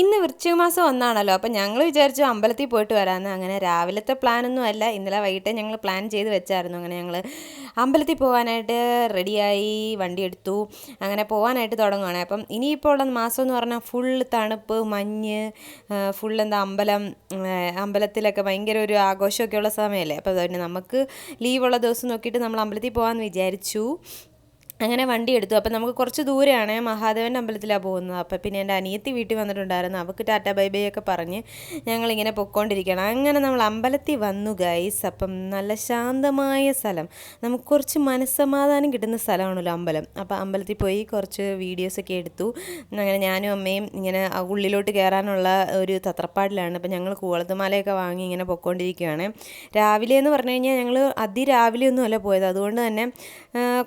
ഇന്ന് വൃശ്ചിക മാസം ഒന്നാണല്ലോ, അപ്പം ഞങ്ങൾ വിചാരിച്ചു അമ്പലത്തിൽ പോയിട്ട് വരാമെന്ന്. അങ്ങനെ രാവിലത്തെ പ്ലാനൊന്നും അല്ല, ഇന്നലെ വൈകിട്ട് ഞങ്ങൾ പ്ലാൻ ചെയ്ത് വെച്ചായിരുന്നു. അങ്ങനെ ഞങ്ങൾ അമ്പലത്തിൽ പോകാനായിട്ട് റെഡിയായി, വണ്ടി എടുത്തു, അങ്ങനെ പോകാനായിട്ട് തുടങ്ങുകയാണ്. അപ്പം ഇനിയിപ്പോൾ ഉള്ള മാസം എന്ന് പറഞ്ഞാൽ ഫുൾ തണുപ്പ്, മഞ്ഞ്, ഫുൾ എന്താ അമ്പലത്തിലൊക്കെ ഭയങ്കര ഒരു ആഘോഷമൊക്കെ ഉള്ള സമയമല്ലേ. അപ്പോൾ അതുകൊണ്ട് നമുക്ക് ലീവുള്ള ദിവസം നോക്കിയിട്ട് നമ്മൾ അമ്പലത്തിൽ പോകാമെന്ന് വിചാരിച്ചു. അങ്ങനെ വണ്ടി എടുത്തു. അപ്പം നമുക്ക് കുറച്ച് ദൂരെയാണ്, മഹാദേവൻ്റെ അമ്പലത്തിലാണ് പോകുന്നത്. അപ്പം പിന്നെ എൻ്റെ അനിയത്തി വീട്ടിൽ വന്നിട്ടുണ്ടായിരുന്നു. അവൾക്ക് ടാറ്റ ബൈ ബൈ ഒക്കെ പറഞ്ഞ് ഞങ്ങളിങ്ങനെ പൊയ്ക്കൊണ്ടിരിക്കുകയാണ്. അങ്ങനെ നമ്മൾ അമ്പലത്തിൽ വന്നു ഗൈസ്. അപ്പം നല്ല ശാന്തമായ സ്ഥലം, നമുക്ക് കുറച്ച് മനസ്സമാധാനം കിട്ടുന്ന സ്ഥലമാണല്ലോ അമ്പലം. അപ്പോൾ അമ്പലത്തിൽ പോയി കുറച്ച് വീഡിയോസൊക്കെ എടുത്തു. അങ്ങനെ ഞാനും അമ്മയും ഇങ്ങനെ ഉള്ളിലോട്ട് കയറാനുള്ള ഒരു തത്രപ്പാടിലാണ്. അപ്പം ഞങ്ങൾ കൂവളത്തുമാലയൊക്കെ വാങ്ങി ഇങ്ങനെ പൊയ്ക്കൊണ്ടിരിക്കുകയാണ്. രാവിലെ എന്ന് പറഞ്ഞു കഴിഞ്ഞാൽ ഞങ്ങൾ അതിരാവിലെയൊന്നും അല്ല പോയത്, അതുകൊണ്ട് തന്നെ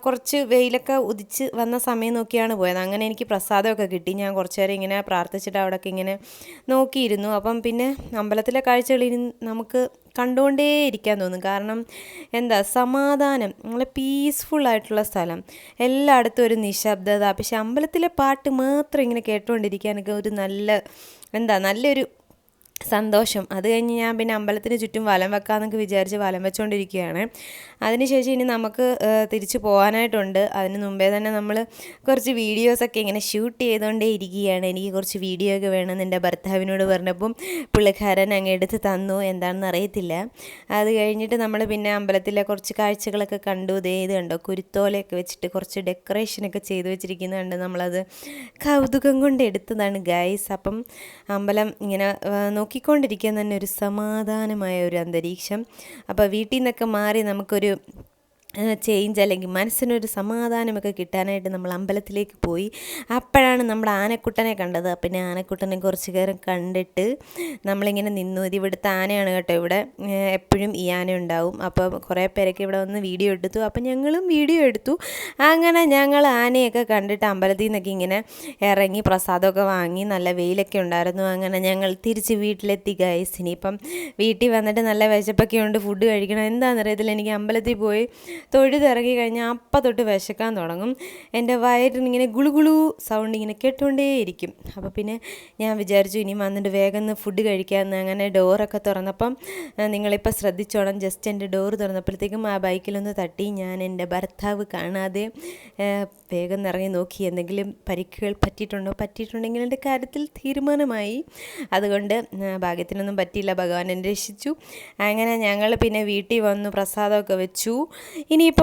കുറച്ച് വെയിലൊക്കെ ഉദിച്ച് വന്ന സമയം നോക്കിയാണ് പോയത്. അങ്ങനെ എനിക്ക് പ്രസാദമൊക്കെ കിട്ടി. ഞാൻ കുറച്ച് നേരം ഇങ്ങനെ പ്രാർത്ഥിച്ചിട്ട് അവിടെയൊക്കെ ഇങ്ങനെ നോക്കിയിരുന്നു. അപ്പം പിന്നെ അമ്പലത്തിലെ കാഴ്ചകൾ ഇനി നമുക്ക് കണ്ടുകൊണ്ടേ ഇരിക്കാൻ തോന്നും. കാരണം എന്താ സമാധാനം, നല്ല പീസ്ഫുള്ളായിട്ടുള്ള സ്ഥലം, എല്ലായിടത്തും ഒരു നിശബ്ദത. പക്ഷെ അമ്പലത്തിലെ പാട്ട് മാത്രം ഇങ്ങനെ കേട്ടുകൊണ്ടിരിക്കാനൊക്കെ ഒരു നല്ലൊരു സന്തോഷം. അത് കഴിഞ്ഞ് ഞാൻ പിന്നെ അമ്പലത്തിന് ചുറ്റും വലം വെക്കാമെന്നൊക്കെ വിചാരിച്ച് വലം വെച്ചുകൊണ്ടിരിക്കുകയാണ്. അതിനുശേഷം ഇനി നമുക്ക് തിരിച്ച് പോകാനായിട്ടുണ്ട്. അതിന് മുമ്പേ തന്നെ നമ്മൾ കുറച്ച് വീഡിയോസൊക്കെ ഇങ്ങനെ ഷൂട്ട് ചെയ്തുകൊണ്ടേ ഇരിക്കുകയാണ്. എനിക്ക് കുറച്ച് വീഡിയോ ഒക്കെ വേണമെന്ന് എൻ്റെ ഭർത്താവിനോട് പറഞ്ഞപ്പം പുള്ളിക്കാരൻ അങ്ങ് എടുത്ത് തന്നു. എന്താണെന്ന് അറിയത്തില്ല. അത് കഴിഞ്ഞിട്ട് നമ്മൾ പിന്നെ അമ്പലത്തിലെ കുറച്ച് കാഴ്ചകളൊക്കെ കണ്ടു. ഇത് കണ്ടോ, കുരുത്തോലയൊക്കെ വെച്ചിട്ട് കുറച്ച് ഡെക്കറേഷനൊക്കെ ചെയ്ത് വെച്ചിരിക്കുന്നുണ്ട്. നമ്മളത് കൗതുകം കൊണ്ട് എടുത്തതാണ് ഗൈസ്. അപ്പം അമ്പലം ഇങ്ങനെ നോക്കിക്കൊണ്ടിരിക്കാൻ തന്നെ ഒരു സമാധാനമായ ഒരു അന്തരീക്ഷം. അപ്പോൾ വീട്ടിൽ നിന്നൊക്കെ മാറി നമുക്കൊരു ചേഞ്ച്, അല്ലെങ്കിൽ മനസ്സിനൊരു സമാധാനമൊക്കെ കിട്ടാനായിട്ട് നമ്മൾ അമ്പലത്തിലേക്ക് പോയി. അപ്പോഴാണ് നമ്മുടെ ആനക്കുട്ടനെ കണ്ടത്. പിന്നെ ആനക്കുട്ടനെ കുറച്ച് നേരം കണ്ടിട്ട് നമ്മളിങ്ങനെ നിന്നു. ഇത് ഇവിടുത്തെ ആനയാണ് കേട്ടോ, ഇവിടെ എപ്പോഴും ഈ ആന ഉണ്ടാവും. അപ്പോൾ കുറേ പേരൊക്കെ ഇവിടെ വന്ന് വീഡിയോ എടുത്തു. അപ്പം ഞങ്ങളും വീഡിയോ എടുത്തു. അങ്ങനെ ഞങ്ങൾ ആനയൊക്കെ കണ്ടിട്ട് അമ്പലത്തിൽ നിന്നൊക്കെ ഇങ്ങനെ ഇറങ്ങി പ്രസാദമൊക്കെ വാങ്ങി. നല്ല വെയിലൊക്കെ ഉണ്ടായിരുന്നു. അങ്ങനെ ഞങ്ങൾ തിരിച്ച് വീട്ടിലെത്തി ഗൈസ്. ഇനിയിപ്പം വീട്ടിൽ വന്നിട്ട് നല്ല വിശപ്പൊക്കെ ഉണ്ട്, ഫുഡ് കഴിക്കണം. എന്താണെന്നറിയത്തില്ല, എനിക്ക് അമ്പലത്തിൽ പോയി തൊഴുതിറങ്ങി കഴിഞ്ഞാൽ അപ്പം തൊട്ട് വിശക്കാൻ തുടങ്ങും. എൻ്റെ വയറിനിങ്ങനെ ഗുളുഗുളു സൗണ്ട് ഇങ്ങനെ കേട്ടുകൊണ്ടേയിരിക്കും. അപ്പോൾ പിന്നെ ഞാൻ വിചാരിച്ചു ഇനി വന്നിട്ട് വേഗം ഫുഡ് കഴിക്കാമെന്ന്. അങ്ങനെ ഡോറൊക്കെ തുറന്നപ്പം നിങ്ങളിപ്പോൾ ശ്രദ്ധിച്ചോണം, ജസ്റ്റ് എൻ്റെ ഡോറ് തുറന്നപ്പോഴത്തേക്കും ആ ബൈക്കിലൊന്ന് തട്ടി. ഞാൻ എൻ്റെ ഭർത്താവ് കാണാതെ വേഗം ഇറങ്ങി നോക്കി എന്തെങ്കിലും പരിക്കുകൾ പറ്റിയിട്ടുണ്ടെങ്കിൽ എൻ്റെ കാര്യത്തിൽ തീരുമാനമായി. അതുകൊണ്ട് ഭാഗ്യത്തിനൊന്നും പറ്റിയില്ല, ഭഗവാൻ എന്നെ രക്ഷിച്ചു. അങ്ങനെ ഞങ്ങൾ പിന്നെ വീട്ടിൽ വന്നു, പ്രസാദമൊക്കെ വെച്ചു. ഇനിയിപ്പോൾ